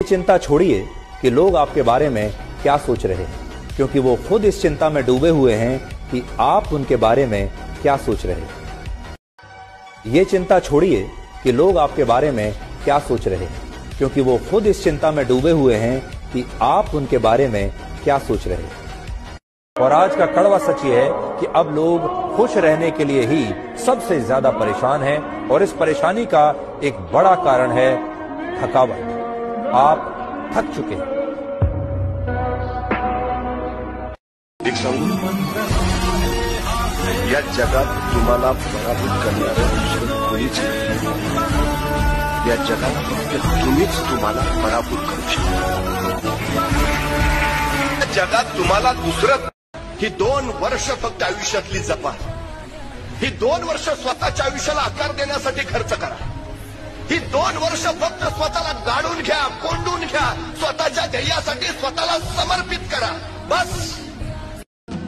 चिंता छोड़िए कि लोग आपके बारे में क्या सोच रहे हैं, क्योंकि वो खुद इस चिंता में डूबे हुए हैं कि आप उनके बारे में क्या सोच रहे हैं। ये चिंता छोड़िए कि लोग आपके बारे में क्या सोच रहे हैं, क्योंकि वो खुद इस चिंता में डूबे हुए हैं कि आप उनके बारे में क्या सोच रहे हैं। और आज का कड़वा सच ये है कि अब लोग खुश रहने के लिए ही सबसे ज्यादा परेशान हैं, और इस परेशानी का एक बड़ा कारण है थकावट। आप थक चुके हैं। एक सांगू, या जगात तुम्हाला पराभूत करणारं दुसरं कोणीच नाही। या जगात फक्त तुम्हीच तुम्हाला पराभूत करू शकता। जगात तुम्हाला दुसरं ही 2 वर्ष फक्त आयुष्यातली जपा। ही 2 वर्ष स्वतःच्या आयुष्याला आकार देण्यासाठी खर्च करा। ही 2 वर्ष फक्त स्वतःला गाडून घ्या, कोंडून घ्या, स्वतःच्या ध्येयासाठी स्वतःला समर्पित करा। बस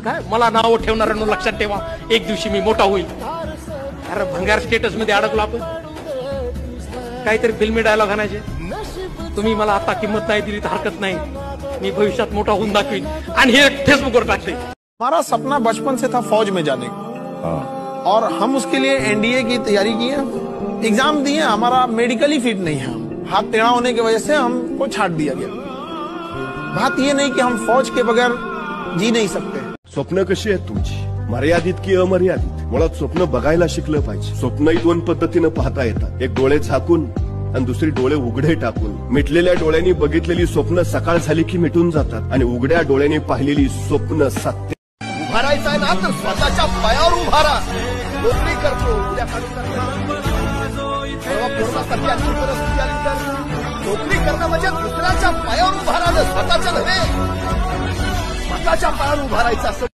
काय मला नाव ठेवणाऱ्यांना लक्षात ठेवा, एक दिवशी मी मोठा होईल। अरे भंगार स्टेटस मध्ये अडकलो आपण, काहीतरी फिल्मी डायलॉग आणायचे। तुम्ही मला आता किंमत नाही दिली तर हरकत नाही, मी भविष्यात मोठा होऊन दाखवीन आणि हे फेसबुकवर टाकते। हमारा सपना बचपन से था फौज में जाने का, और हम उसके लिए एनडीए की तैयारी की है, एग्जाम दिए। हमारा मेडिकली फिट नहीं है, हाथ टेढ़ा होने की वजह से हमको छाट दिया गया। बात ये नहीं कि हम फौज के बगैर जी नहीं सकते। स्वप्न कशी आहेत तुमची, मर्यादित की अमर्यादित? मुळात स्वप्न बघायला शिकलं पाहिजे। स्वप्नही 2 पद्धतीनं पाहता येतात, एक डोळे झाकून आणि दुसरी डोळे उघडे टाकून। मिटलेल्या डोळ्यांनी बघितलेली स्वप्न सकाळ झाली की मिटून जातात, आणि उघड्या डोळ्यांनी पाहिलेली स्वप्न सत्य। उभारायचं आहे ना तर स्वतःच्या पायावर उभारा। नोकरी करतो, उद्या परिस्थिती आली तर नोकरी करणं म्हणजे दुसऱ्याच्या पायावर उभारायचं, स्वतःच्या नव्हे। स्वतःच्या पायावर उभारायचं असं